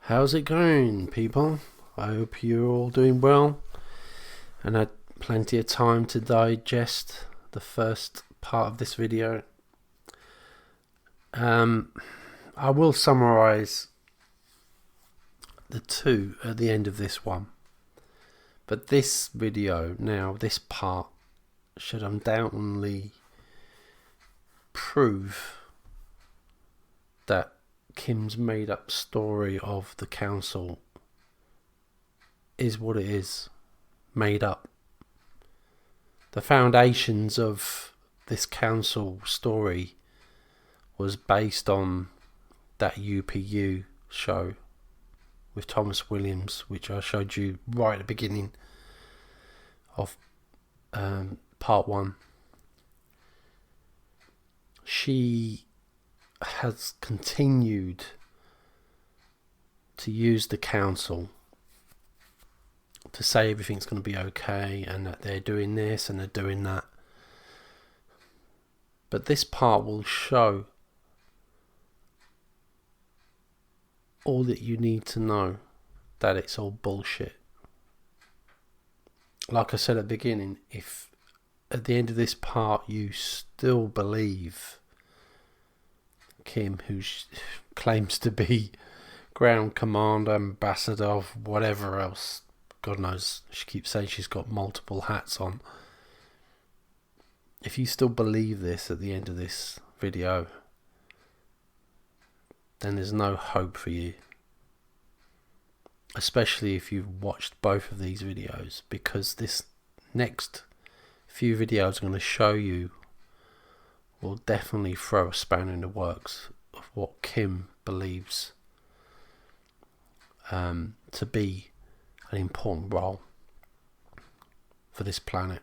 How's it going, people? I hope you're all doing well and had plenty of time to digest the first part of this video. I will summarise the two at the end of this one, but this video now, this part, should undoubtedly prove that Kim's made up story of the council is what it is, made up. The foundations of this council story was based on that UPU show with Thomas Williams, which I showed you right at the beginning of part one. She has continued to use the council to say everything's going to be okay and that they're doing this and they're doing that. But this part will show all that you need to know, that it's all bullshit. Like I said at the beginning, if at the end of this part you still believe Kim, who claims to be ground commander, ambassador of whatever else, God knows, she keeps saying she's got multiple hats on. If you still believe this at the end of this video, then there's no hope for you. Especially if you've watched both of these videos, because this next few videos I'm going to show you will definitely throw a spanner in the works of what Kim believes to be an important role for this planet.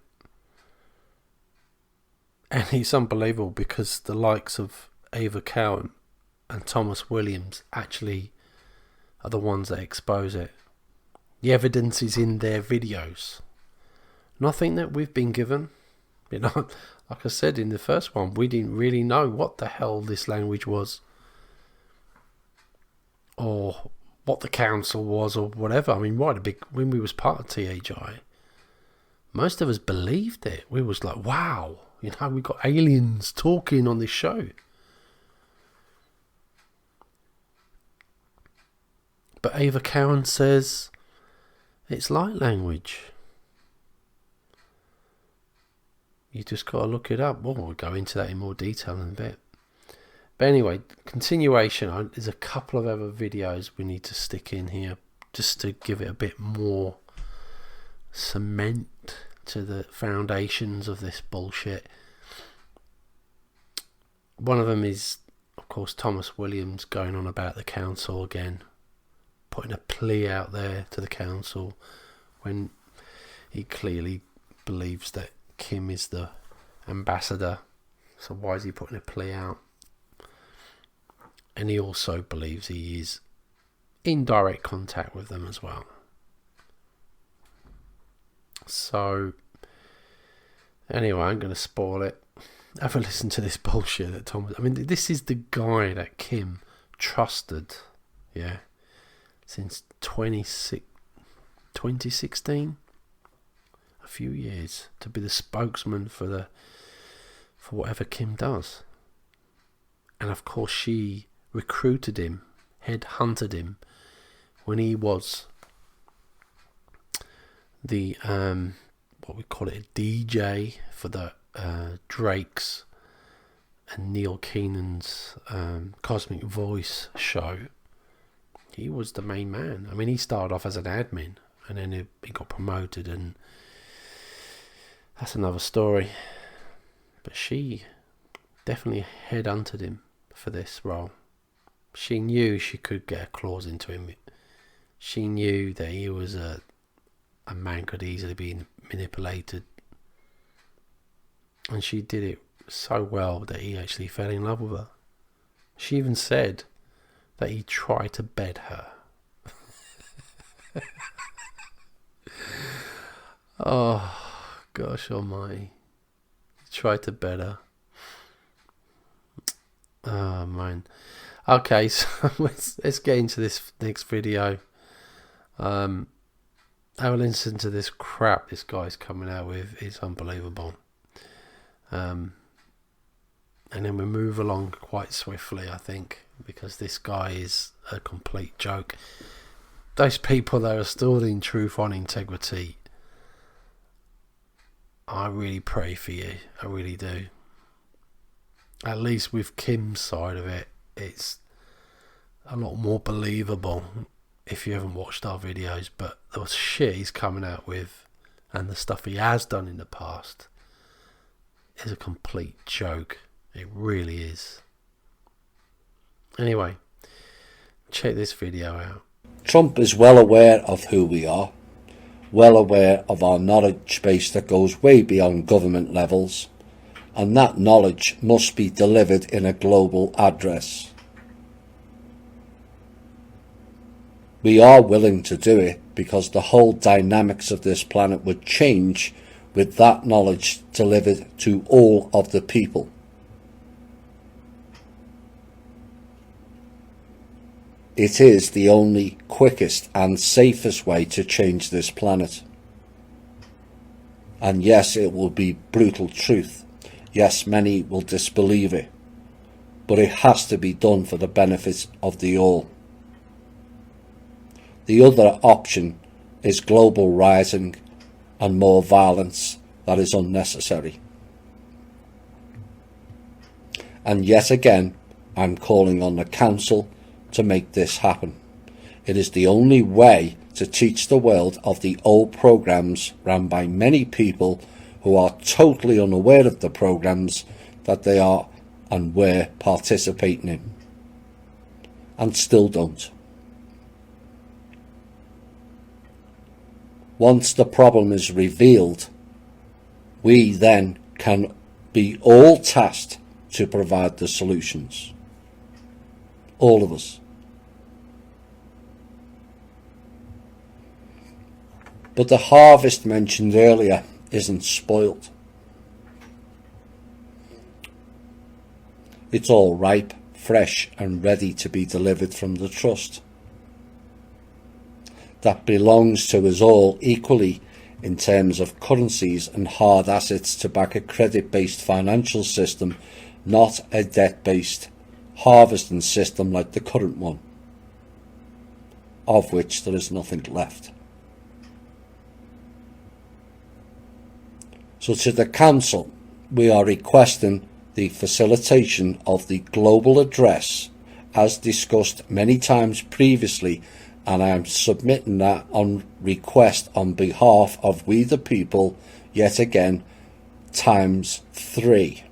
And it's unbelievable because the likes of Ava Cowan and Thomas Williams actually are the ones that expose it. The evidence is in their videos. Nothing that we've been given. You know, like I said in the first one, we didn't really know what the hell this language was, or what the council was, or whatever. I mean, when we was part of THI, most of us believed it. We was like, wow, you know, we got aliens talking on this show. But Ava Cowan says it's light language. You just got to look it up. Well, we'll go into that in more detail in a bit. But anyway, continuation. There's a couple of other videos we need to stick in here just to give it a bit more cement to the foundations of this bullshit. One of them is, of course, Thomas Williams going on about the council again, putting a plea out there to the council when he clearly believes that Kim is the ambassador. So why is he putting a plea out? And he also believes he is in direct contact with them as well. So anyway, I'm going to spoil it. Have a listen to this bullshit that Thomas... I mean, this is the guy that Kim trusted, yeah, since 2016, a few years, to be the spokesman for whatever Kim does. And of course she recruited him, headhunted him, when he was the what we call it, a DJ for the Drake's and Neil Keenan's Cosmic Voice show. He was the main man. I mean, he started off as an admin and then he got promoted, and that's another story. But she definitely headhunted him for this role. She knew she could get a clause into him. She knew that he was a man could easily be manipulated. And she did it so well that he actually fell in love with her. She even said that he tried to bed her. Oh, gosh almighty. He tried to bed her. Oh, man. Okay, so let's get into this next video. Have a listen to this crap this guy's coming out with. It's unbelievable. And then we move along quite swiftly, I think, because this guy is a complete joke. Those people that are still in truth on integrity, I really pray for you. I really do. At least with Kim's side of it, it's a lot more believable if you haven't watched our videos. But the shit he's coming out with and the stuff he has done in the past is a complete joke. It really is. Anyway, check this video out. Trump is well aware of who we are, well aware of our knowledge base that goes way beyond government levels, and that knowledge must be delivered in a global address. We are willing to do it because the whole dynamics of this planet would change with that knowledge delivered to all of the people. It is the only quickest and safest way to change this planet. And yes, it will be brutal truth. Yes, many will disbelieve it. But it has to be done for the benefit of the all. The other option is global rising and more violence that is unnecessary. And yet again, I'm calling on the Council to make this happen. It is the only way to teach the world of the old programs run by many people who are totally unaware of the programs that they are and were participating in, and still don't. Once the problem is revealed, we then can be all tasked to provide the solutions. All of us. But the harvest mentioned earlier isn't spoilt. It's all ripe, fresh and ready to be delivered from the trust. That belongs to us all equally in terms of currencies and hard assets to back a credit-based financial system, not a debt-based harvesting system like the current one, of which there is nothing left. So to the Council, we are requesting the facilitation of the global address as discussed many times previously, and I am submitting that on request on behalf of we the people yet again ×3.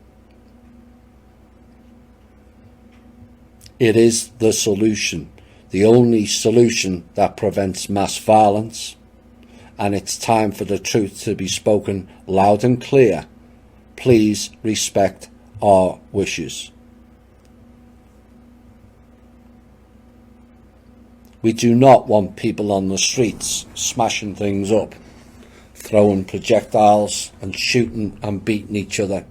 It is the solution, the only solution that prevents mass violence, and it's time for the truth to be spoken loud and clear. Please respect our wishes. We do not want people on the streets smashing things up, throwing projectiles and shooting and beating each other.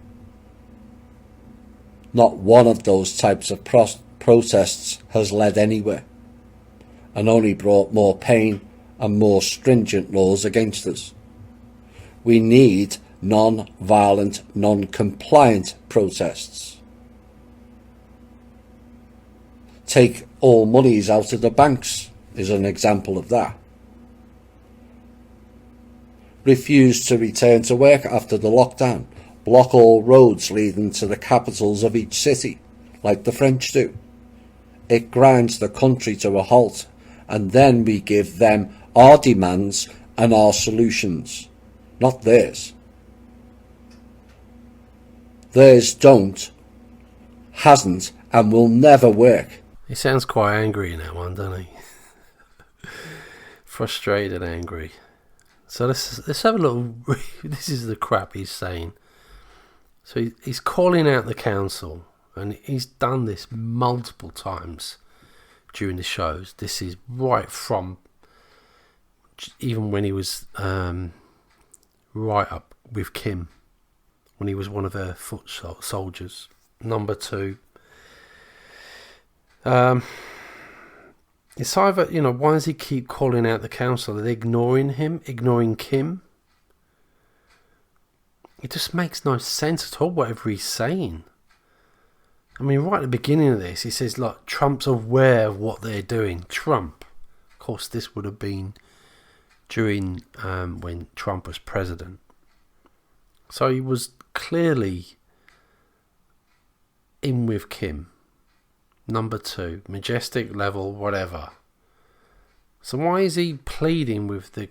Not one of those types of protests has led anywhere, and only brought more pain and more stringent laws against us. We need non-violent, non-compliant protests. Take all monies out of the banks is an example of that. Refuse to return to work after the lockdown. Block all roads leading to the capitals of each city, like the French do. It grinds the country to a halt, and then we give them our demands and our solutions, not theirs. Theirs don't, hasn't, and will never work. He sounds quite angry in that one, doesn't he? Frustrated, angry. So let's have a little. This is the crap he's saying. So he's calling out the Council, and he's done this multiple times during the shows. This is right from even when he was right up with Kim, when he was one of her foot soldiers. Number 2, It's either, why does he keep calling out the council? Are they ignoring him? Ignoring Kim? It just makes no sense at all, whatever he's saying. I mean, right at the beginning of this, he says, like, Trump's aware of what they're doing. Trump. Of course, this would have been during when Trump was president. So he was clearly in with Kim. Number 2, majestic level, whatever. So why is he pleading with the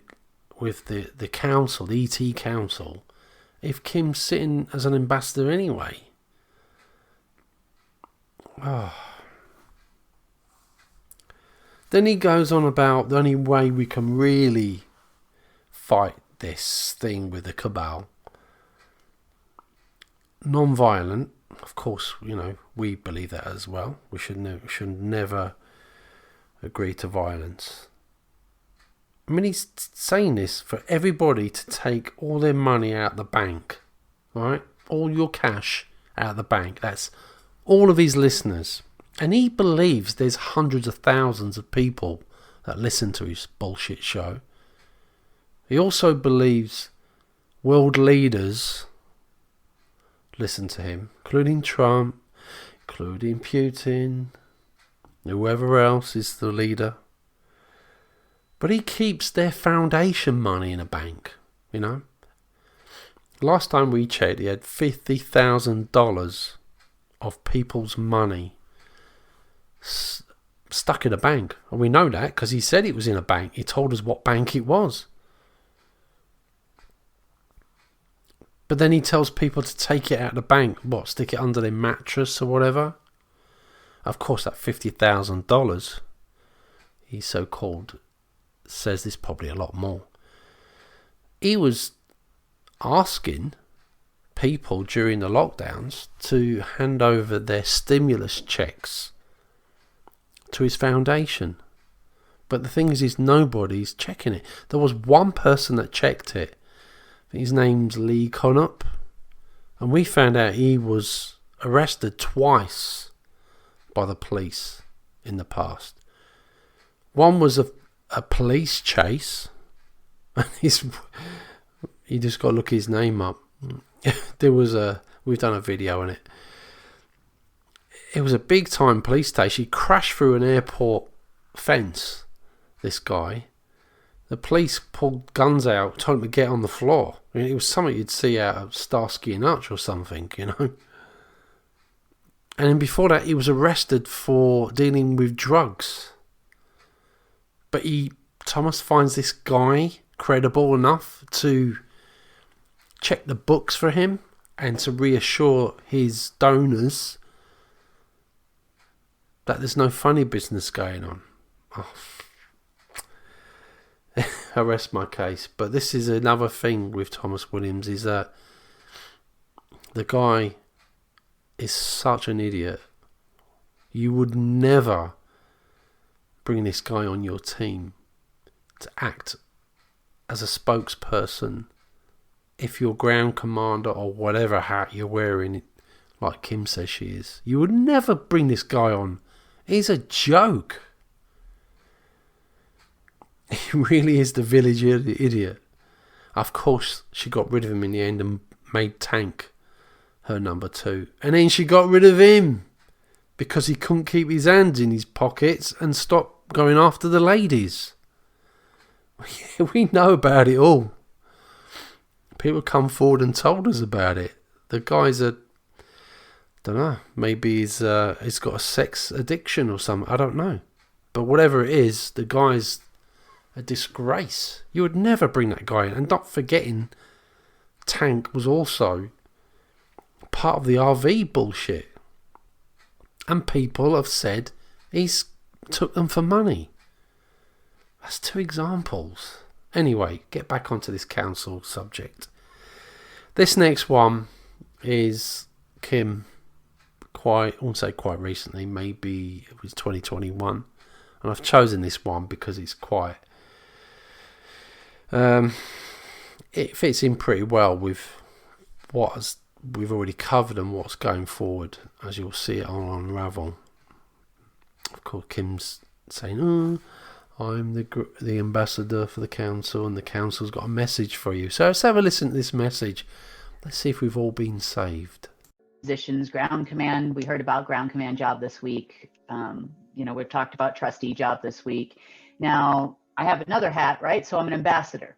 council, the ET council, if Kim's sitting as an ambassador anyway? Oh. Then he goes on about the only way we can really fight this thing with the cabal, non-violent. Of course, we believe that as well. We should never agree to violence. I mean, he's saying this for everybody to take all their money out of the bank, right? All your cash out of the bank. That's all of his listeners. And he believes there's hundreds of thousands of people that listen to his bullshit show. He also believes world leaders listen to him, including Trump, including Putin, whoever else is the leader. But he keeps their foundation money in a bank, Last time we checked, he had $50,000 of people's money stuck in a bank. And we know that because he said it was in a bank. He told us what bank it was. But then he tells people to take it out of the bank. What, stick it under their mattress or whatever? Of course, that $50,000, he so-called says there's probably a lot more. He was asking people during the lockdowns to hand over their stimulus checks to his foundation. But the thing is nobody's checking it. There was one person that checked it. His name's Lee Conup, and we found out he was arrested twice by the police in the past. One was a police chase, and you just got to look his name up. We've done a video on it. It was a big time police station. He crashed through an airport fence, this guy. The police pulled guns out, told him to get on the floor. I mean, it was something you'd see out of Starsky and Hutch or something, And then before that, he was arrested for dealing with drugs. But Thomas finds this guy credible enough to check the books for him and to reassure his donors that there's no funny business going on. Oh. I rest my case. But this is another thing with Thomas Williams, is that the guy is such an idiot. You would never bring this guy on your team to act as a spokesperson if you're ground commander or whatever hat you're wearing, like Kim says she is. You would never bring this guy on. He's a joke. He really is the village idiot. Of course, she got rid of him in the end and made Tank her number 2. And then she got rid of him because he couldn't keep his hands in his pockets and stop going after the ladies. We know about it all. People come forward and told us about it. The guy's don't know, maybe he's got a sex addiction or something. I don't know. But whatever it is, the guy's a disgrace. You would never bring that guy in. And not forgetting, Tank was also part of the RV bullshit. And people have said he's took them for money. That's 2 examples. Anyway, get back onto this council subject. This next one is Kim, I won't say quite recently, maybe it was 2021. And I've chosen this one because it's quite... it fits in pretty well with what we've already covered and what's going forward, as you'll see it on Unravel. of course, Kim's saying, "Oh, I'm the ambassador for the council, and the council's got a message for you." So let's have a listen to this message. Let's see if we've all been saved. Positions, ground command. We heard about ground command job this week. We've talked about trustee job this week. Now I have another hat, right? So I'm an ambassador.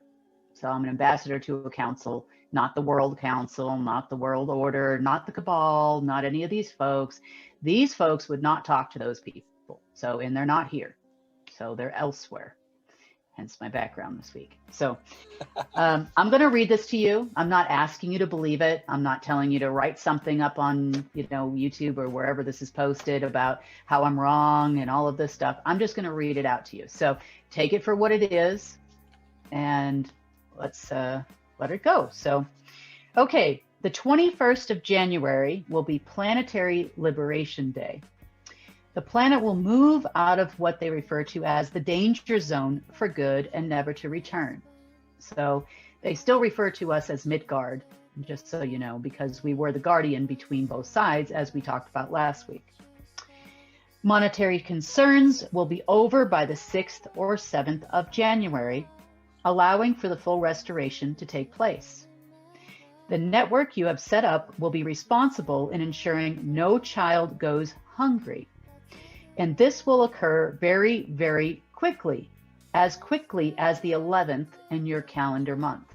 So I'm an ambassador to a council, not the World Council, not the World Order, not the Cabal, not any of these folks. These folks would not talk to those people. And they're not here. So they're elsewhere. Hence my background this week. So I'm going to read this to you. I'm not asking you to believe it. I'm not telling you to write something up on, YouTube or wherever this is posted about how I'm wrong and all of this stuff. I'm just going to read it out to you. So take it for what it is, and let's let it go. So, okay, the 21st of January will be Planetary Liberation Day. The planet will move out of what they refer to as the danger zone for good and never to return. So they still refer to us as Midgard, just so you know, because we were the guardian between both sides, as we talked about last week. Monetary concerns will be over by the 6th or 7th of January, allowing for the full restoration to take place. The network you have set up will be responsible in ensuring no child goes hungry. And this will occur very, very quickly as the 11th in your calendar month.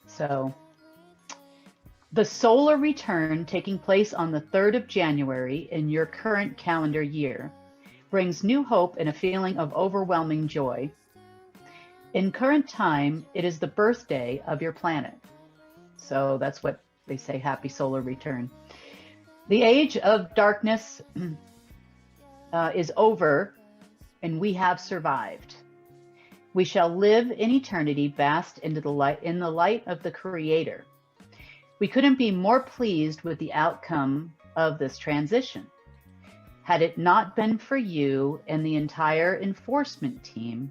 So the solar return taking place on the 3rd of January in your current calendar year brings new hope and a feeling of overwhelming joy. In current time, it is the birthday of your planet. So that's what they say, happy solar return. The age of darkness is over, and we have survived. We shall live in eternity, basked in the light of the Creator. We couldn't be more pleased with the outcome of this transition. Had it not been for you and the entire enforcement team,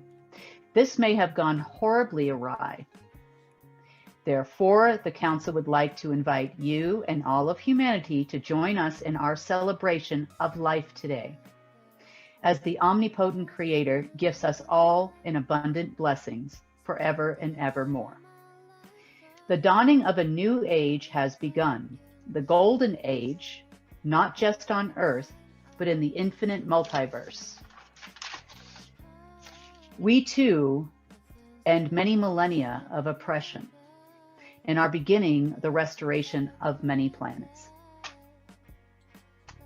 this may have gone horribly awry. Therefore, the Council would like to invite you and all of humanity to join us in our celebration of life today, as the omnipotent Creator gifts us all in abundant blessings forever and evermore. The dawning of a new age has begun, the golden age, not just on Earth, but in the infinite multiverse. We too end many millennia of oppression and are beginning the restoration of many planets.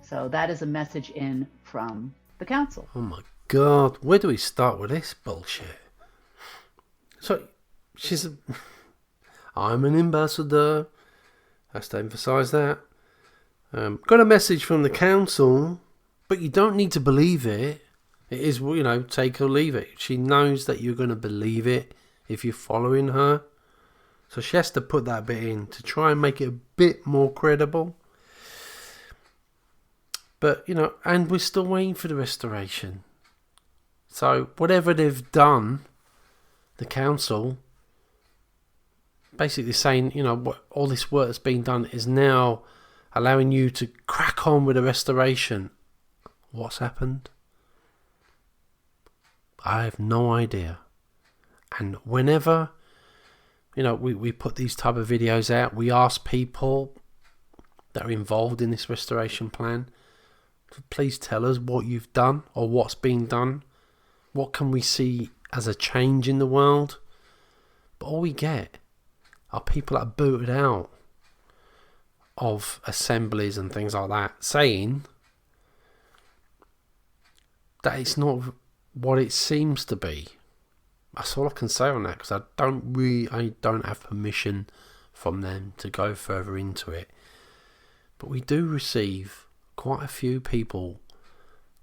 So that is a message in from the Council. Oh my God, where do we start with this bullshit? So I'm an ambassador, has to emphasise that. Got a message from the Council, but you don't need to believe it. It is, take or leave it. She knows that you're going to believe it if you're following her. So she has to put that bit in to try and make it a bit more credible. But, and we're still waiting for the restoration. So whatever they've done, the Council, basically saying, what all this work that's been done is now allowing you to crack on with the restoration. What's happened? I have no idea. And whenever, we put these type of videos out, we ask people that are involved in this restoration plan, please tell us what you've done or what's been done. What can we see as a change in the world? But all we get are people that are booted out of assemblies and things like that, saying that it's not what it seems to be. That's all I can say on that, because I don't have permission from them to go further into it. But we do receive quite a few people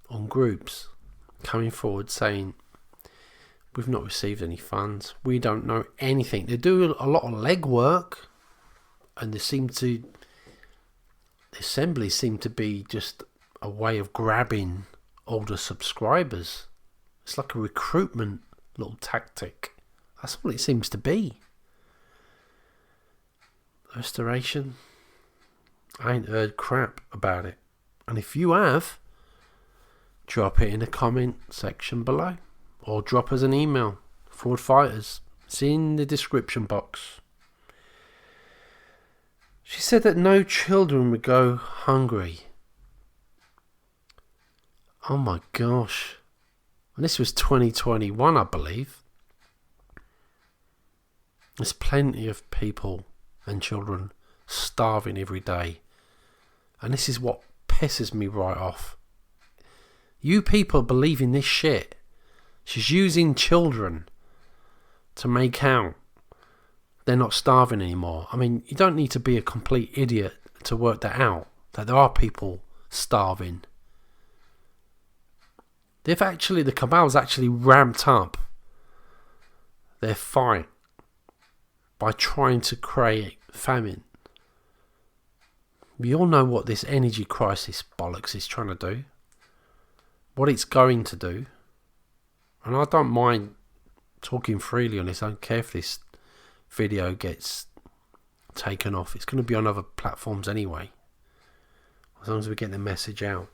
on groups coming forward saying, we've not received any funds, we don't know anything. They do a lot of legwork, and the assemblies seem to be just a way of grabbing older subscribers. It's like a recruitment little tactic. That's all it seems to be. Restoration, I ain't heard crap about it. And if you have, drop it in the comment section below, or drop us an email. Fraud Fighters. It's in the description box. She said that no children would go hungry. Oh my gosh. And this was 2021, I believe. There's plenty of people and children starving every day. And this is what pisses me right off. You people believe in this shit. She's using children to make out they're not starving anymore. I mean, you don't need to be a complete idiot to work that out, that there are people starving. The cabal's actually ramped up their fight by trying to create famine. We all know what this energy crisis bollocks is trying to do, what it's going to do. And I don't mind talking freely on this. I don't care if this video gets taken off. It's going to be on other platforms anyway, as long as we get the message out.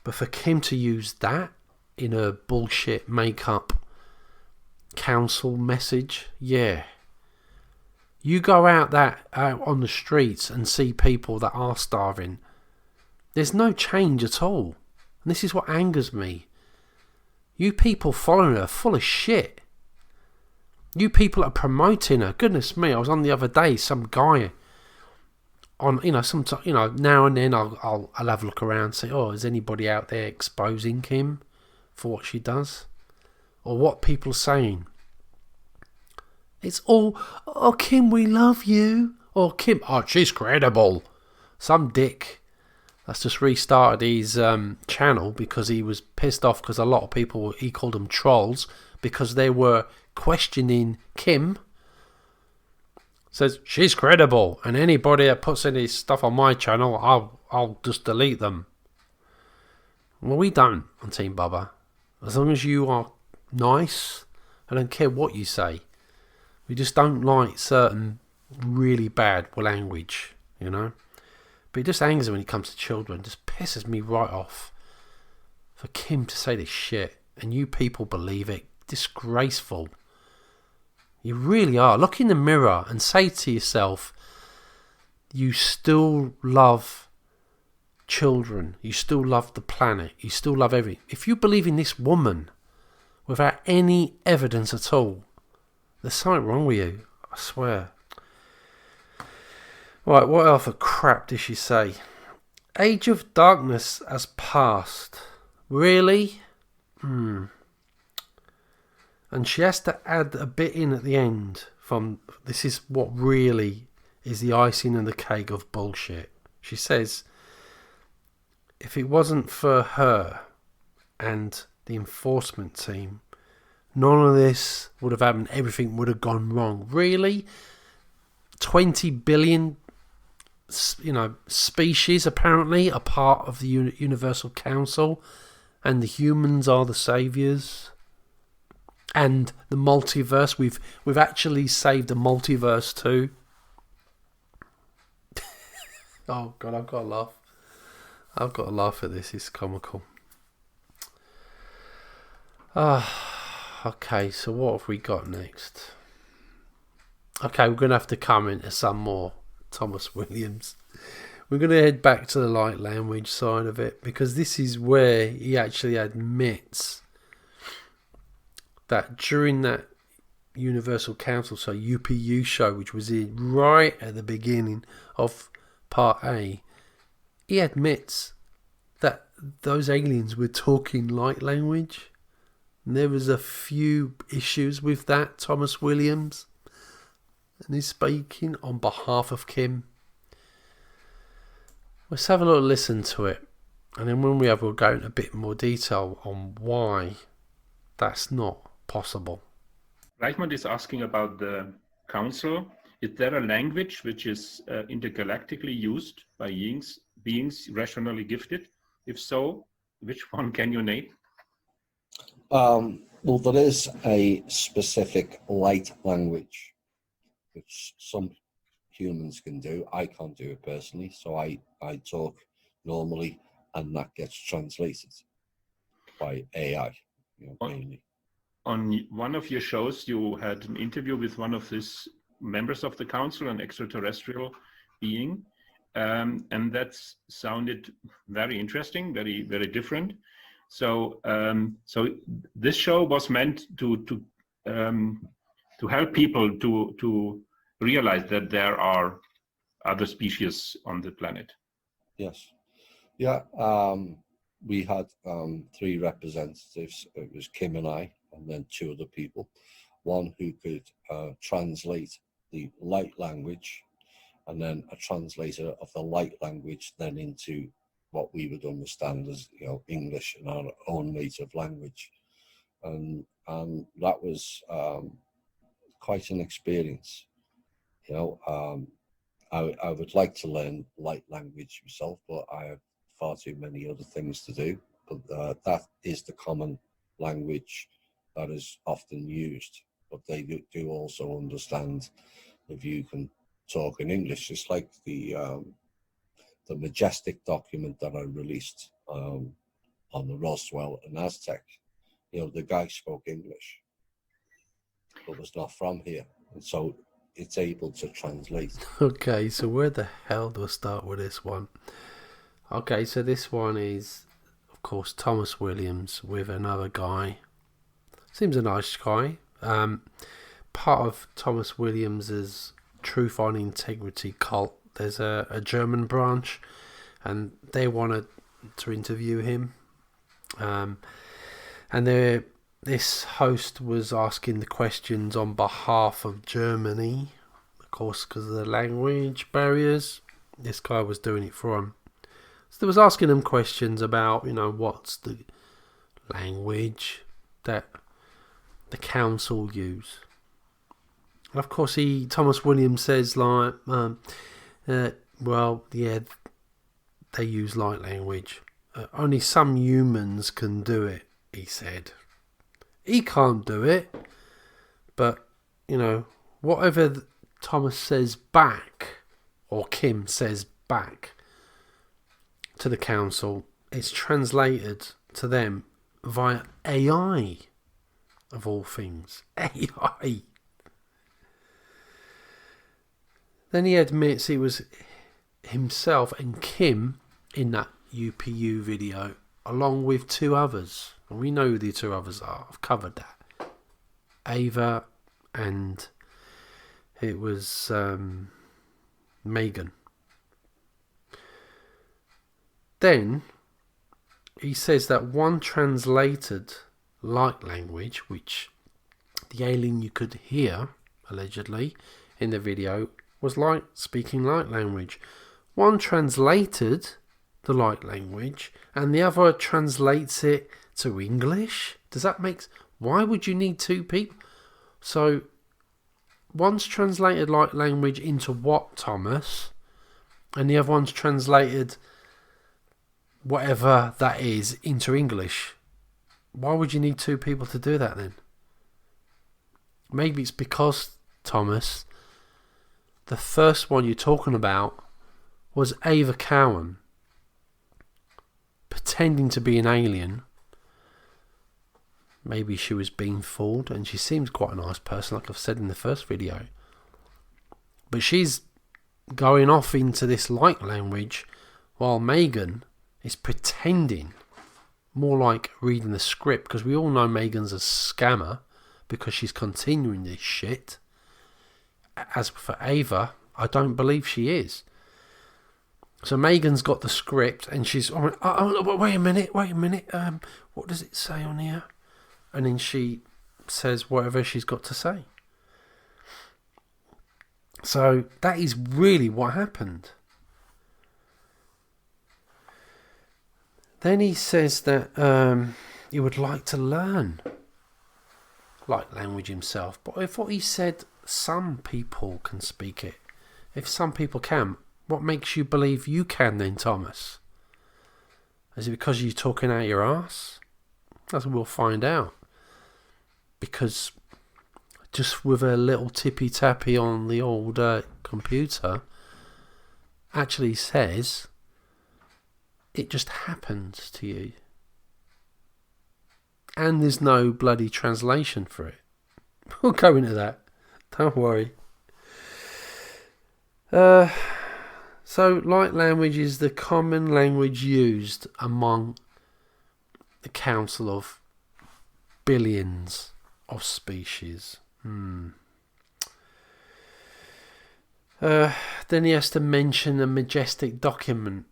But for Kim to use that in a bullshit make-up council message, yeah. You go out on the streets and see people that are starving. There's no change at all. And this is what angers me. You people following her are full of shit. You people are promoting her. Goodness me, I was on the other day, some guy on, now and then I'll have a look around and say, oh, is anybody out there exposing Kim for what she does? Or what people are saying? It's all, oh, Kim, we love you. Or Kim, oh, she's credible. Some dick that's just restarted his channel because he was pissed off because a lot of people, he called them trolls, because they were questioning Kim. Says she's credible, and anybody that puts any stuff on my channel, I'll just delete them. Well, we don't on Team Bubba. As long as you are nice, I don't care what you say. We just don't like certain really bad language, you know. But it just angers me when it comes to children. It just pisses me right off for Kim to say this shit, and you people believe it. Disgraceful. You really are. Look in the mirror and say to yourself, you still love children. You still love the planet. You still love everything. If you believe in this woman without any evidence at all, there's something wrong with you. I swear. Right, what other crap did she say? Age of Darkness has passed. Really? And she has to add a bit in at the end from, this is what really is the icing on the cake of bullshit. She says, if it wasn't for her and the enforcement team, none of this would have happened. Everything would have gone wrong. Really? 20 billion, species apparently are part of the Universal Council, and the humans are the saviors. And the multiverse, we've actually saved the multiverse too. Oh God, I've got to laugh. I've got to laugh at this. It's comical. Okay, so what have we got next? Okay, we're going to have to come into some more Thomas Williams. We're going to head back to the light language side of it, because this is where he actually admits that during that Universal Council, so UPU show, which was right at the beginning of Part A, he admits that those aliens were talking light language. And there was a few issues with that, Thomas Williams. And he's speaking on behalf of Kim. Let's have a little listen to it. And then when we have, we'll go into a bit more detail on why that's not possible. Reichmann is asking about the council. Is there a language which is intergalactically used by beings rationally gifted? If so, which one can you name? Well, there is a specific light language which some humans can do. I can't do it personally, so I talk normally and that gets translated. by AI, mainly. On one of your shows, you had an interview with one of these members of the council, an extraterrestrial being, and that sounded very interesting, very, very different. So, so this show was meant to help people to realize that there are other species on the planet. Yes. Yeah. We had 3 representatives. It was Kim and I, and then 2 other people. One who could translate the light language, and then a translator of the light language then into what we would understand as English in our own native language, and that was quite an experience. I would like to learn light language myself, but I have far too many other things to do. But that is the common language that is often used. But they do also understand if you can talk in English, just like the Majestic document that I released on the Roswell and Aztec. The guy spoke English, but was not from here, and so it's able to translate. Okay, so where the hell do I start with this one? Okay, so this one is, of course, Thomas Williams with another guy. Seems a nice guy. Part of Thomas Williams's Truth on Integrity cult. There's a German branch, and they wanted to interview him. And this host was asking the questions on behalf of Germany, of course, because of the language barriers. This guy was doing it for him. So they was asking him questions about, what's the language that the council use. And of course, Thomas Williams says, well, yeah, they use light language. Only some humans can do it, he said. He can't do it, but, whatever Thomas says back, or Kim says back to the council, it's translated to them via AI, of all things. AI. Then he admits it was himself and Kim in that UPU video, along with 2 others. And we know who the 2 others are. I've covered that. Ava and it was Megan. Then he says that one translated light language, which the alien you could hear, allegedly, in the video, was speaking light language. One translated the light language and the other translates it to English. Does that make... Why would you need 2 people? So one's translated light language into what, Thomas? And the other one's translated whatever that is into English. Why would you need 2 people to do that then? Maybe it's because, Thomas, the first one you're talking about was Ava Cowan pretending to be an alien. Maybe she was being fooled, and she seems quite a nice person, like I've said in the first video. But she's going off into this light language while Megan is pretending, more like reading the script, because we all know Megan's a scammer because she's continuing this shit. As for Ava, I don't believe she is. So Megan's got the script and she's, wait a minute, what does it say on here? And then she says whatever she's got to say. So that is really what happened. Then he says that he would like to learn light language himself. But I thought he said some people can speak it. If some people can, what makes you believe you can then, Thomas? Is it because you're talking out your ass? That's what we'll find out. Because just with a little tippy-tappy on the old computer actually says it just happens to you. and there's no bloody translation for it. We'll go into that. Don't worry. So light language is the common language used among the council of billions of species. Then he has to mention a majestic document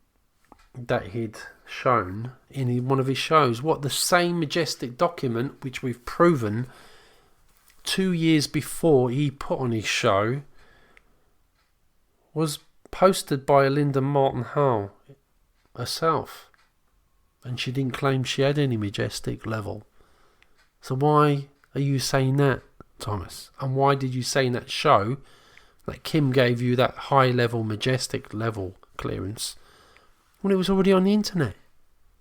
that he'd shown in one of his shows. What, the same majestic document which we've proven 2 years before he put on his show was posted by Linda Martin Hall herself, and she didn't claim she had any majestic level. So why are you saying that, Thomas? And why did you say in that show that Kim gave you that high level, majestic level clearance when it was already on the internet?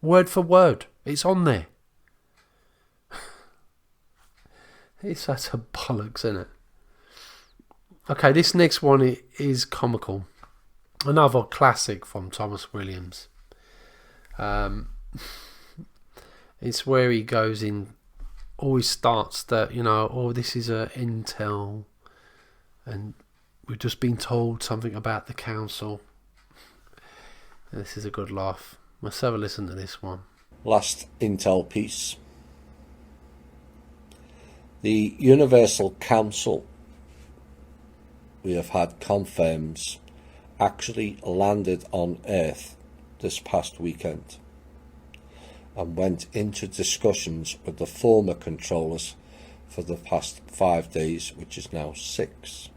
Word for word, it's on there. It's such a bollocks, isn't it? Okay, this next one is comical. Another classic from Thomas Williams. It's where he goes in, always starts that, this is a intel, and we've just been told something about the council. And this is a good laugh. Let's have a listen to this one. Last intel piece. The Universal Council we have had confirms actually landed on Earth this past weekend and went into discussions with the former controllers for the past 5 days, which is now 6.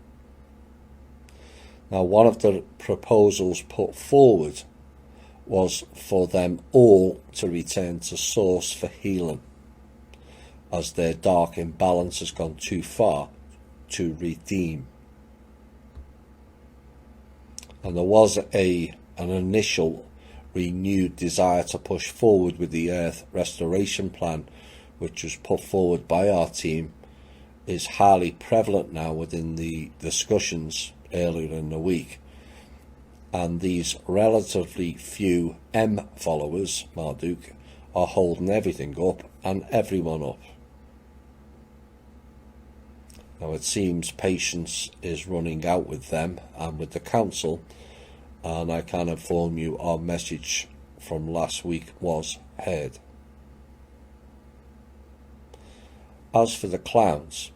Now, one of the proposals put forward was for them all to return to source for healing, as their dark imbalance has gone too far to redeem. And there was an initial renewed desire to push forward with the Earth restoration plan, which was put forward by our team, is highly prevalent now within the discussions earlier in the week. And these relatively few M followers, Marduk, are holding everything up and everyone up. Now it seems patience is running out with them and with the council, and I can inform you our message from last week was heard. As for the clowns,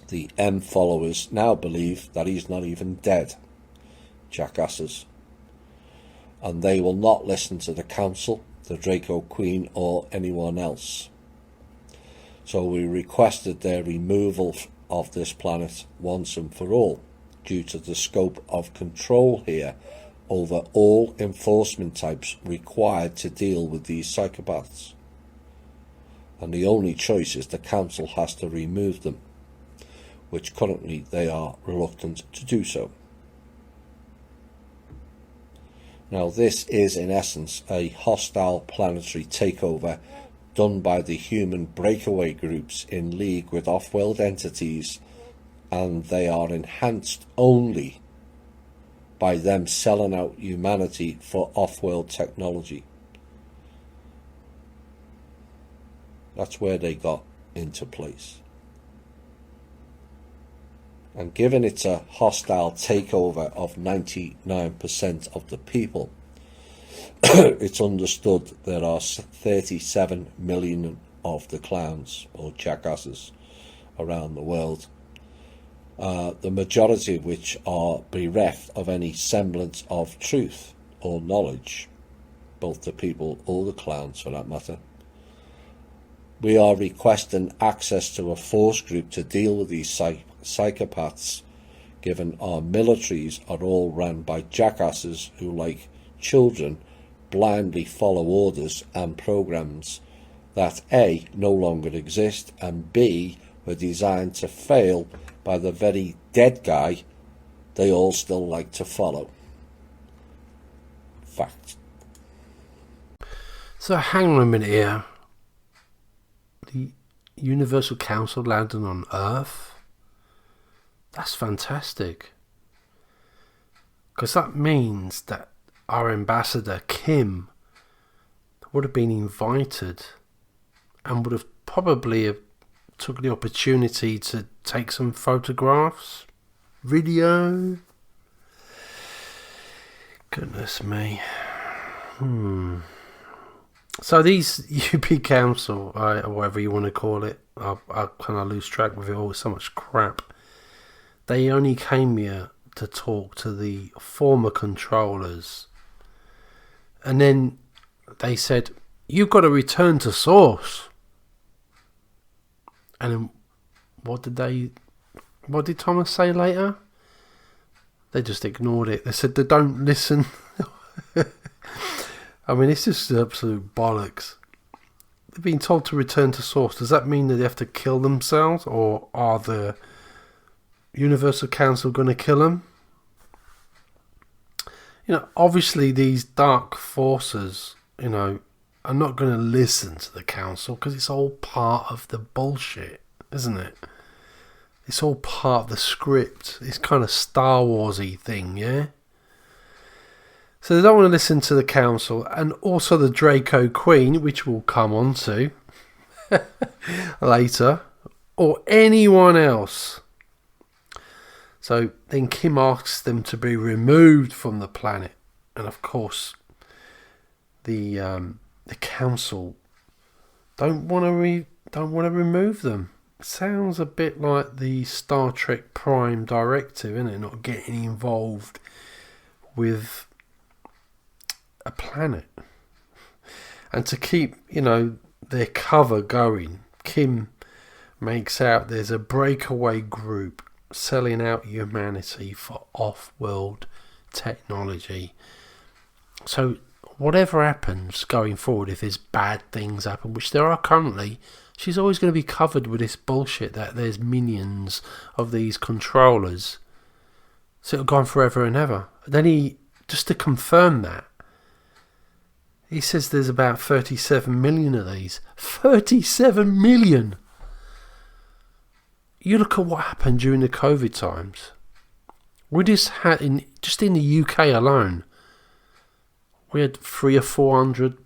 the M followers now believe that he's not even dead, jackasses, and they will not listen to the council, the Draco Queen, or anyone else. So we requested their removal of this planet once and for all, due to the scope of control here over all enforcement types required to deal with these psychopaths. And the only choice is the council has to remove them, which currently they are reluctant to do so. Now this is in essence a hostile planetary takeover done by the human breakaway groups in league with off-world entities, and they are enhanced only by them selling out humanity for off-world technology. That's where they got into place. And given it's a hostile takeover of 99% of the people, it's understood there are 37 million of the clowns or jackasses around the world, the majority of which are bereft of any semblance of truth or knowledge, both the people or the clowns for that matter. We are requesting access to a force group to deal with these psychopaths, given our militaries are all run by jackasses who, like children, blindly follow orders and programs that A, no longer exist, and B, were designed to fail by the very dead guy they all still like to follow. Fact. So hang on a minute here. The Universal Council landed on Earth? That's fantastic. Because that means that our ambassador Kim would have been invited and would have probably took the opportunity to take some photographs, video. Goodness me. So these UP Council, or whatever you want to call it, I kind of lose track with it all. So much crap. They only came here to talk to the former controllers, and then they said, "You've got to return to source." And then what did Thomas say later? They just ignored it. They said they don't listen. I mean, it's just absolute bollocks. They've been told to return to source. Does that mean that they have to kill themselves? Or are the Universal Council going to kill them? Obviously these dark forces, are not going to listen to the council because it's all part of the bullshit, isn't it? It's all part of the script. It's kind of Star Wars-y thing, yeah? So they don't want to listen to the council, and also the Draco Queen, which we'll come on to later, or anyone else. So then Kim asks them to be removed from the planet, and of course the council don't want to remove them. Sounds a bit like the Star Trek Prime Directive, isn't it? Not getting involved with a planet. And to keep, their cover going, Kim makes out there's a breakaway group selling out humanity for off-world technology. So whatever happens going forward, if there's bad things happen, which there are currently, she's always going to be covered with this bullshit that there's minions of these controllers. So it'll go on forever and ever. Then just to confirm that, he says there's about 37 million of these. 37 million! You look at what happened during the COVID times. We just had, just in the UK alone, we had 300 or 400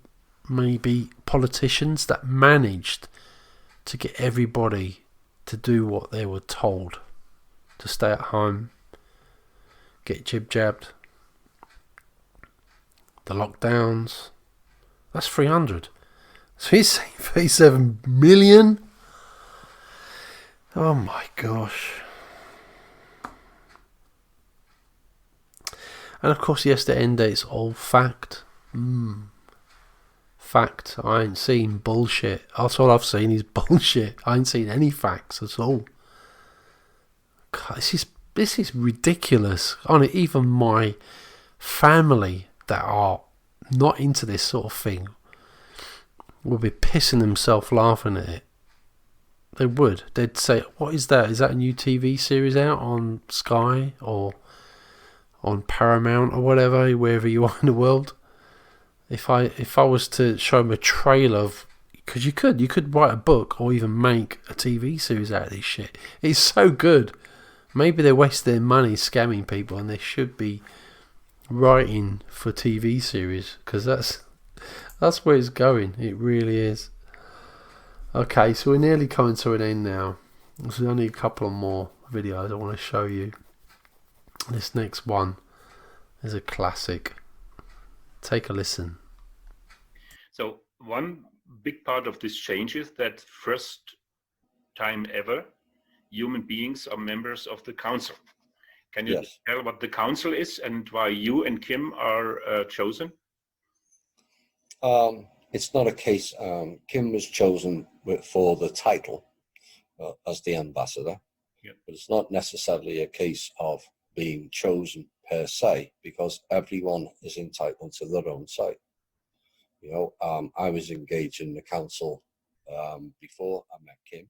maybe politicians that managed to get everybody to do what they were told. To stay at home, get jib-jabbed, the lockdowns. That's 300. So he's saying 37 million? Oh my gosh. And of course, yes, the end date's all fact. Fact. I ain't seen bullshit. That's all I've seen is bullshit. I ain't seen any facts at all. God, this is ridiculous. Even my family that are not into this sort of thing will be pissing themselves laughing at it. They would. They'd say, "What is that? Is that a new TV series out on Sky or on Paramount or whatever, wherever you are in the world?" If I was to show them a trailer of, because you could write a book or even make a TV series out of this shit. It's so good. Maybe they waste their money scamming people, and they should be writing for TV series, because that's where it's going. It really is. Okay, so we're nearly coming to an end now. There's only a couple of more videos I want to show you. This next one is a classic. Take a listen. So one big part of this change is that first time ever, human beings are members of the council. Can you tell what the council is and why you and Kim are chosen? It's not a case. Kim was chosen for the title as the ambassador, but it's not necessarily a case of being chosen per se, because everyone is entitled to their own say. I was engaged in the council before I met Kim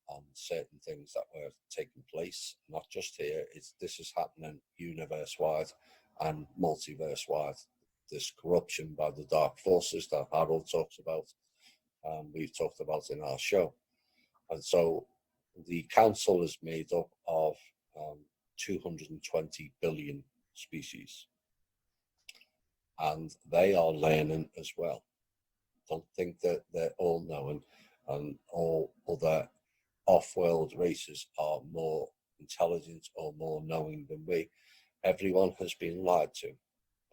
on certain things that were taking place, not just here. This is happening universe-wide and multiverse-wide. This corruption by the dark forces that Harold talks about, we've talked about in our show. And so the council is made up of 220 billion species, and they are learning as well. don't think that they're all knowing and all other off-world races are more intelligent or more knowing than we. Everyone has been lied to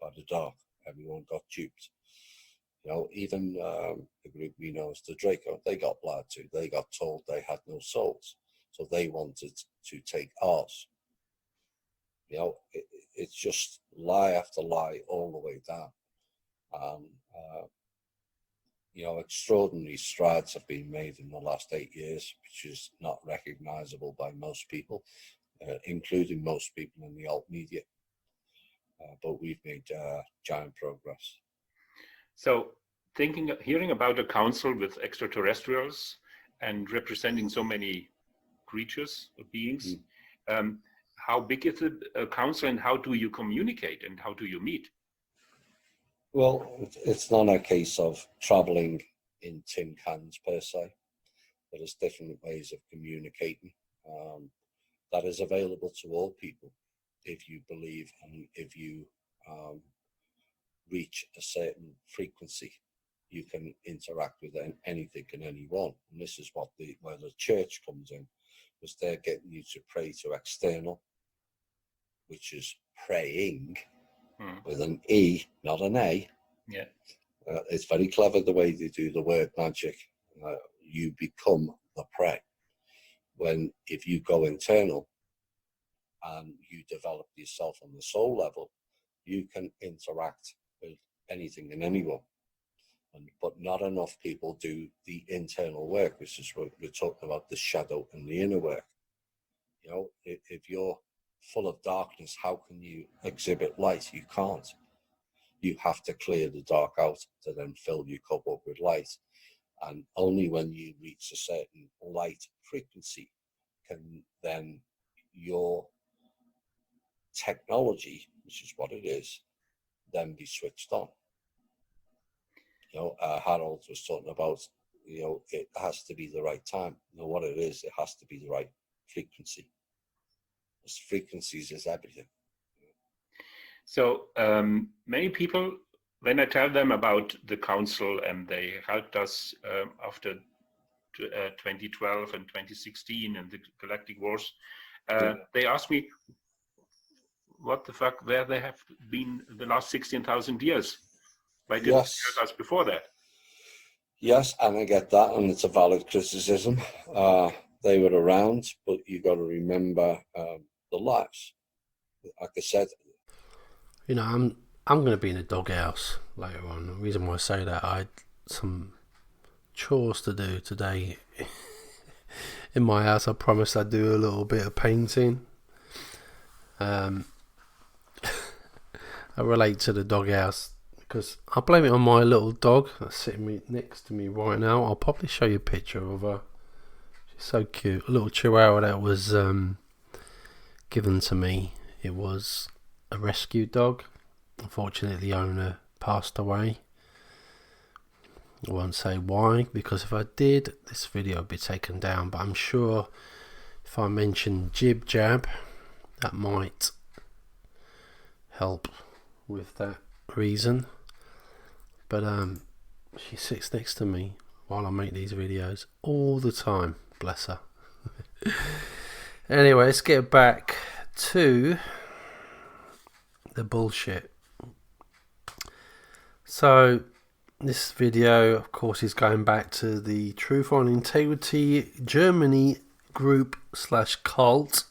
by the dark. Everyone got duped. You know, even the group we know as the Draco, they got lied to. They got told they had no souls, so they wanted to take ours. You know, it's just lie after lie all the way down. You know, extraordinary strides have been made in the last 8 years, which is not recognizable by most people, including most people in the alt media. But we've made giant progress. So hearing about a council with extraterrestrials and representing so many creatures or beings, how big is the council and how do you communicate and how do you meet? Well, it's not a case of traveling in tin cans per se. There's different ways of communicating that is available to all people if you believe and if you reach a certain frequency. You can interact with anything and anyone, and this is where the church comes in, because they're getting you to pray to external, which is praying with an E, not an A. Yeah, it's very clever the way they do the word magic. You become the prey. If you go internal and you develop yourself on the soul level, you can interact with anything and anyone. But not enough people do the internal work, which is what we're talking about, the shadow and the inner work. You know, if you're full of darkness, how can you exhibit light? You can't. You have to clear the dark out to then fill your cup up with light. And only when you reach a certain light frequency can then your technology, which is what it is, then be switched on. You know, Harold was talking about, you know, it has to be the right time. You know what it is? It has to be the right frequency. Because frequencies is everything. So many people, when I tell them about the council and they helped us after 2012 and 2016 and the galactic wars, they ask me, what the fuck, where they have been the last 16,000 years? Why didn't they help us before that? Yes, and I get that, and it's a valid criticism. They were around, but you got to remember the lives. Like I said, you know, I'm going to be in the doghouse later on. The reason why I say that, I had some chores to do today in my house. I promised I'd do a little bit of painting. I relate to the doghouse because I blame it on my little dog that's sitting next to me right now. I'll probably show you a picture of her. She's so cute. A little chihuahua that was given to me. It was a rescue dog. Unfortunately, the owner passed away. I won't say why, because if I did, this video would be taken down. But I'm sure if I mention Jib Jab, that might help with that reason. But she sits next to me while I make these videos all the time. Bless her. Anyway, let's get back to the bullshit. So this video, of course, is going back to the Truth on Integrity Germany group / cult.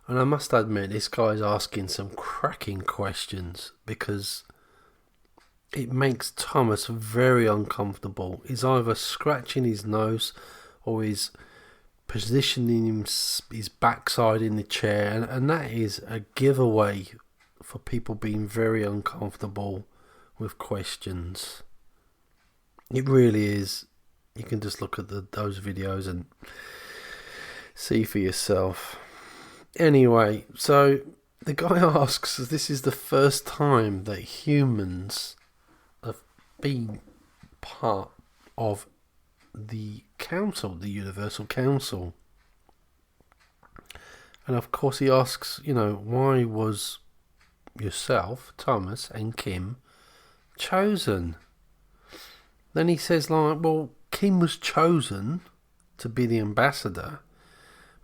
And I must admit, this guy's asking some cracking questions because it makes Thomas very uncomfortable. He's either scratching his nose or he's positioning his backside in the chair. And that is a giveaway for people being very uncomfortable with questions. It really is. You can just look at those videos and see for yourself. Anyway, so the guy asks, this is the first time that humans have been part of the council, the Universal Council. And of course he asks, you know, why was yourself, Thomas, and Kim chosen? Then he says, like, well, Kim was chosen to be the ambassador,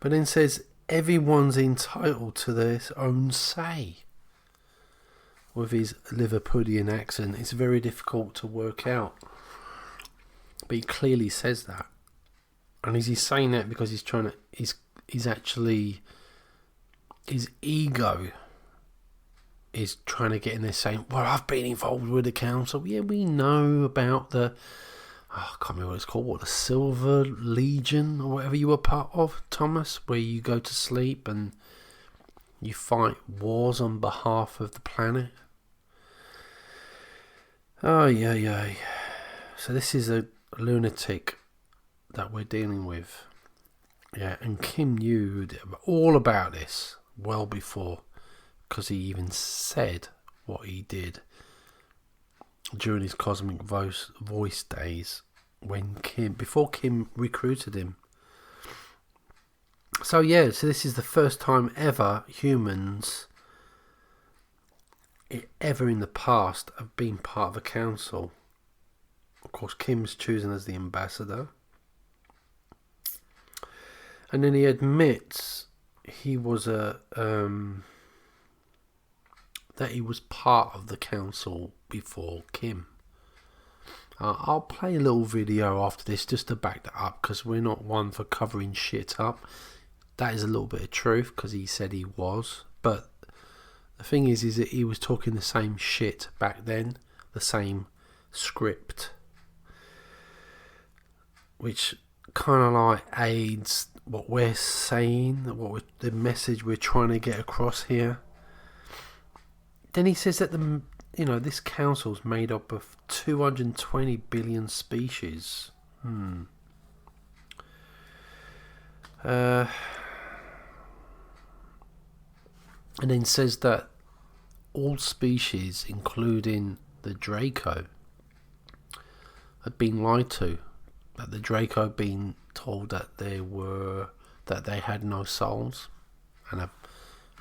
but then says everyone's entitled to their own say. With his Liverpudlian accent, it's very difficult to work out. But he clearly says that. And is he saying that because he's trying to... He's actually... His ego is trying to get in there saying, well, I've been involved with the council. Yeah, we know about the... I can't remember what it's called. What, the Silver Legion or whatever you were part of, Thomas? Where you go to sleep and you fight wars on behalf of the planet. Oh, yeah. So this is a lunatic that we're dealing with. Yeah, and Kim knew all about this well before, because he even said what he did during his cosmic voice days before Kim recruited him. So yeah, so this is the first time ever humans ever in the past have been part of a council. Of course, Kim's chosen as the ambassador. And then he admits he was that he was part of the council before Kim. I'll play a little video after this just to back that up, because we're not one for covering shit up. That is a little bit of truth, because he said he was. But the thing is that he was talking the same shit back then, the same script, which kind of like aids what we're saying, the message we're trying to get across here. Then he says that this council's made up of 220 billion species. And then says that all species, including the Draco, had been lied to. That the Draco had been told that they had no souls, and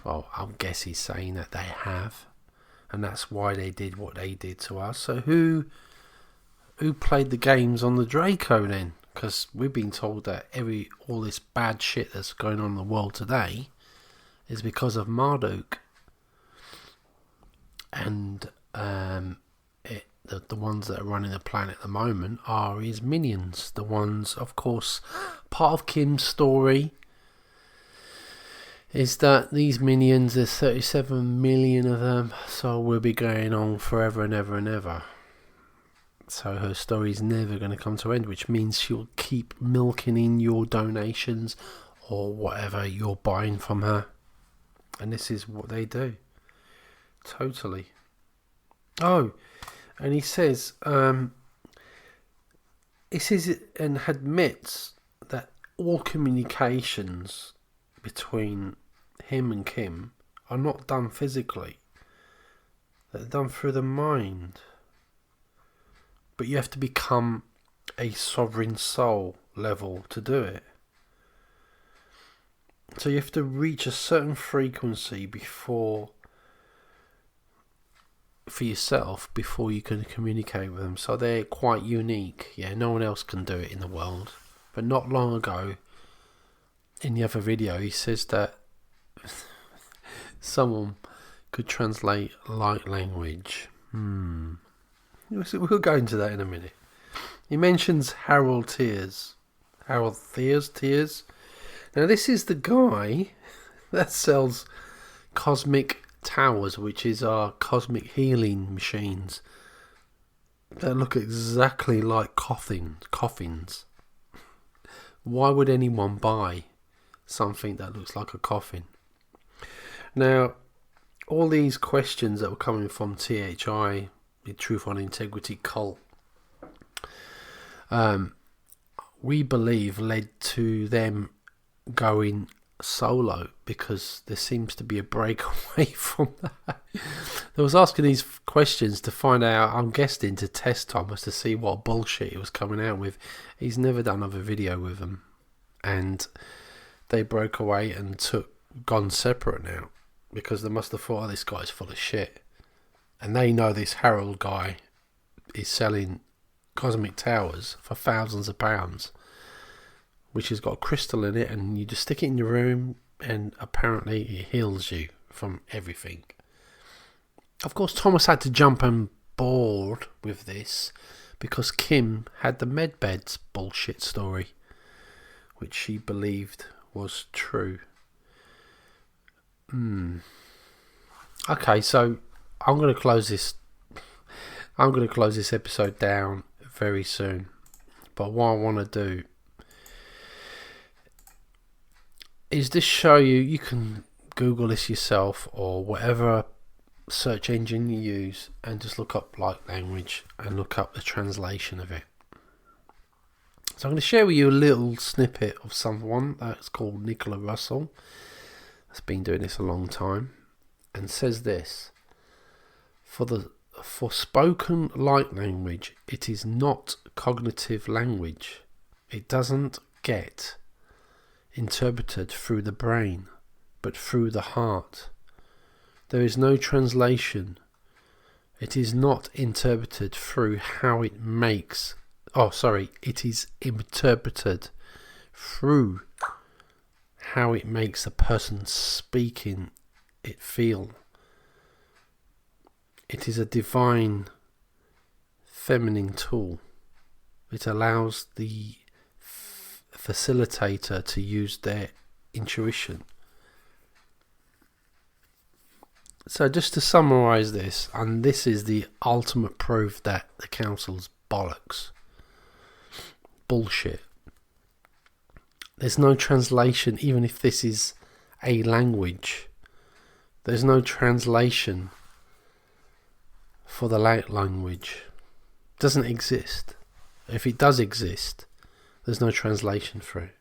I guess he's saying that they have, and that's why they did what they did to us. So who played the games on the Draco then? Because we've been told that all this bad shit that's going on in the world today is because of Marduk, and the ones that are running the planet at the moment are his minions. The ones, of course, part of Kim's story is that these minions, there's 37 million of them, so we'll be going on forever and ever and ever. So her story's never going to come to an end, which means she'll keep milking in your donations or whatever you're buying from her. And this is what they do. Totally. Oh, and he says and admits that all communications between him and Kim are not done physically. They're done through the mind. But you have to become a sovereign soul level to do it. So you have to reach a certain frequency for yourself before you can communicate with them. So they're quite unique. Yeah, no one else can do it in the world. But not long ago, in the other video, he says that someone could translate light language. We'll go into that in a minute. He mentions Harold Tears. Now this is the guy that sells cosmic towers, which is our cosmic healing machines that look exactly like coffins. Why would anyone buy something that looks like a coffin? Now, all these questions that were coming from THI, the Truth on Integrity cult, we believe led to them going solo, because there seems to be a break away from that. They was asking these questions to find out, I'm guessing, to test Thomas to see what bullshit he was coming out with. He's never done another video with them, and they broke away and gone separate now, because they must have thought, oh, this guy's full of shit. And they know this Harold guy is selling cosmic towers for thousands of pounds, which has got a crystal in it, and you just stick it in your room, and apparently it heals you from everything. Of course, Thomas had to jump on board with this because Kim had the medbeds bullshit story, which she believed was true. Okay, so I'm going to close this episode down very soon. But what I want to do is just show you. You can Google this yourself or whatever search engine you use, and just look up light language and look up the translation of it. So I'm going to share with you a little snippet of someone that's called Nicola Russell. That's been doing this a long time, and says this: For spoken light language, it is not cognitive language. It doesn't get interpreted through the brain, but through the heart. There is no translation. It is not interpreted through how it makes... it is interpreted through how it makes the person speaking it feel. It is a divine feminine tool. It allows the facilitator to use their intuition. So just to summarise this, and this is the ultimate proof that the council's bollocks. Bullshit. There's no translation, even if this is a language. There's no translation for the light language. It doesn't exist. If it does exist, there's no translation for it.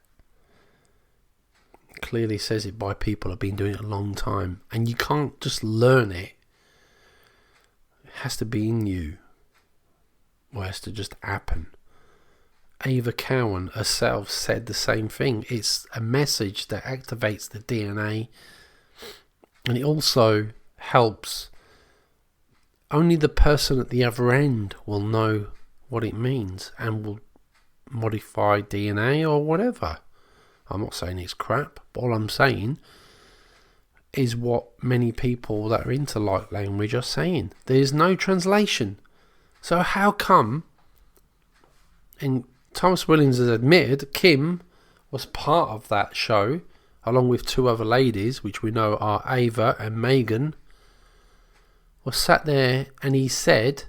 It clearly says it by people who have been doing it a long time, and you can't just learn it. It has to be in you, or it has to just happen. Ava Cowan herself said the same thing. It's a message that activates the DNA, and it also helps. Only the person at the other end will know what it means and will modify DNA or whatever. I'm not saying it's crap, but all I'm saying is what many people that are into light language are saying. There's no translation. So how come, and Thomas Williams has admitted, Kim was part of that show, along with two other ladies, which we know are Ava and Megan, was sat there, and he said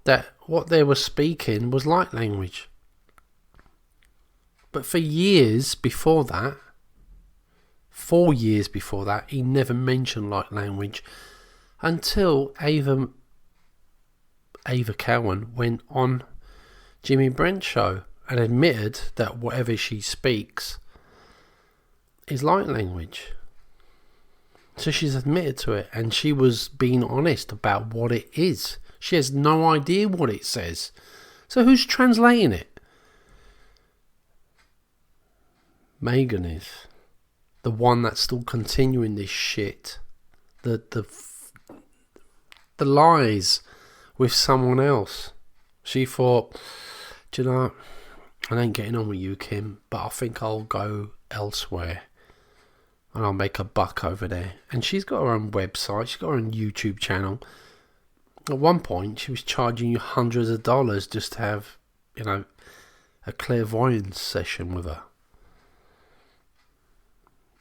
that what they were speaking was light language. But for years before that, 4 years before that, he never mentioned light language until Ava Cowan went on Jimmy Brent's show and admitted that whatever she speaks is light language. So she's admitted to it, and she was being honest about what it is. She has no idea what it says. So who's translating it? Megan is. The one that's still continuing this shit. The lies with someone else. She thought, do you know, I ain't getting on with you, Kim, but I think I'll go elsewhere and I'll make a buck over there. And she's got her own website. She's got her own YouTube channel. At one point, she was charging you hundreds of dollars just to have, a clairvoyance session with her.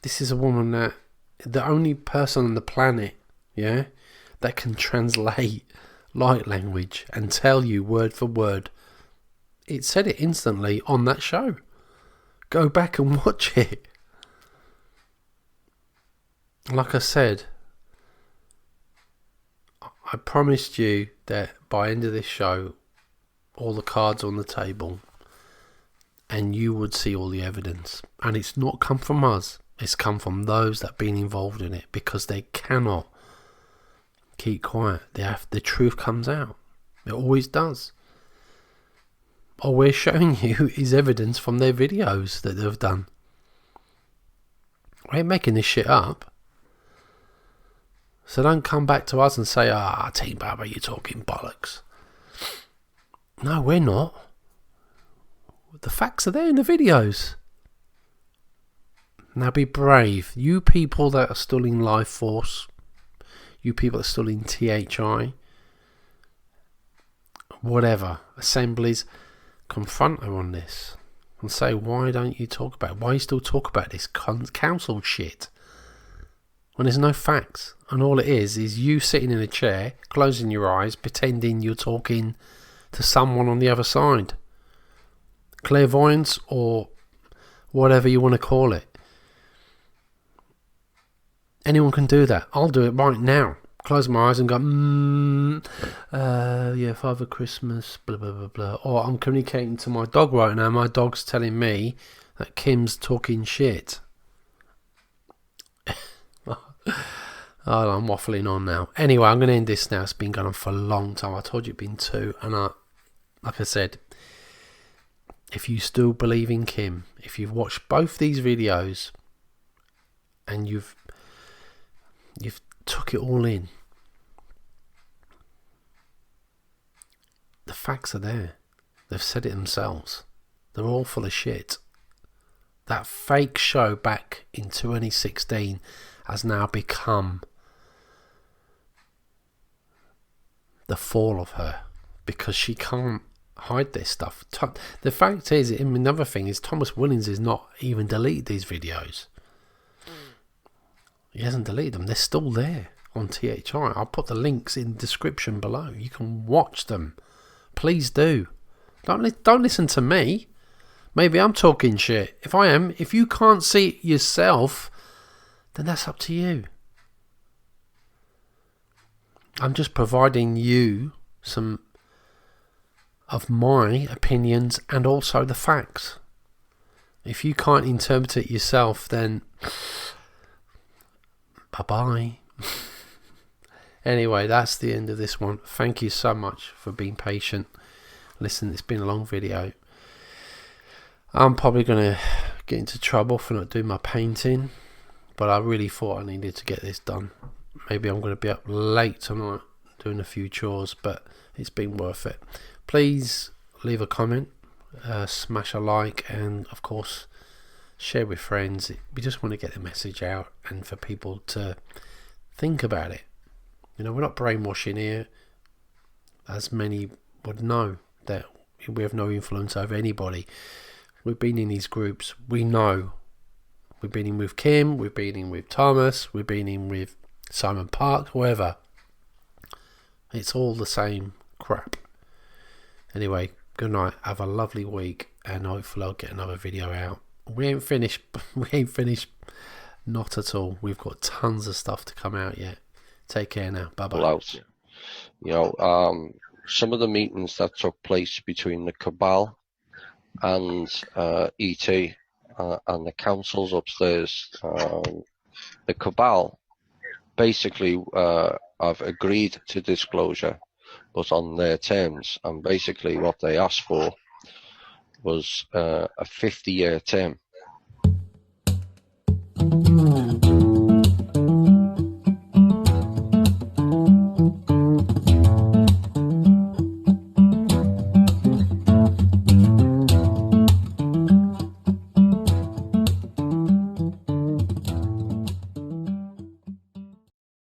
This is a woman that, the only person on the planet, that can translate light language and tell you word for word. It said it instantly on that show. Go back and watch it. Like I said, I promised you that by the end of this show, all the cards on the table, and you would see all the evidence. And it's not come from us. It's come from those that have been involved in it, because they cannot keep quiet. The truth comes out. It always does. All we're showing you is evidence from their videos that they've done. We ain't making this shit up. So don't come back to us and say, Team Bubba, you're talking bollocks. No, we're not. The facts are there in the videos. Now be brave. You people that are still in Life Force, you people that are still in THI, whatever, assemblies, confront her on this and say, why don't you talk about it? Why you still talk about this council shit when there's no facts? And all it is you sitting in a chair, closing your eyes, pretending you're talking to someone on the other side. Clairvoyance or whatever you want to call it. Anyone can do that. I'll do it right now. Close my eyes and go, yeah, Father Christmas, blah, blah, blah, blah. Or I'm communicating to my dog right now. My dog's telling me that Kim's talking shit. Oh, I'm waffling on now. Anyway, I'm going to end this now. It's been going on for a long time. I told you it'd been 2. And like I said, if you still believe in Kim, if you've watched both these videos and you've took it all in, the facts are there. They've said it themselves. They're all full of shit. That fake show back in 2016 has now become the fall of her, because she can't hide this stuff. The fact is, another thing is, Thomas Willings is not even deleted these videos. He hasn't deleted them. They're still there on THI. I'll put the links in the description below. You can watch them. Please do. Don't listen to me. Maybe I'm talking shit. If I am, if you can't see it yourself, then that's up to you. I'm just providing you some of my opinions and also the facts. If you can't interpret it yourself, then bye-bye. Anyway, that's the end of this one. Thank you so much for being patient. Listen, it's been a long video. I'm probably going to get into trouble for not doing my painting, but I really thought I needed to get this done. Maybe I'm going to be up late tonight doing a few chores, but it's been worth it. Please leave a comment, smash a like, and of course share with friends. We just want to get the message out and for people to think about it. You know, we're not brainwashing here, as many would know, that we have no influence over anybody. We've been in these groups. We know. We've been in with Kim, we've been in with Thomas, we've been in with Simon Park, whoever. It's all the same crap. Anyway, good night. Have a lovely week, and hopefully I'll get another video out. We ain't finished. Not at all. We've got tons of stuff to come out yet. Take care now. Bye bye. You know, some of the meetings that took place between the Cabal and ET and the councils upstairs, the Cabal basically have agreed to disclosure, but on their terms. And basically what they asked for was a 50-year term.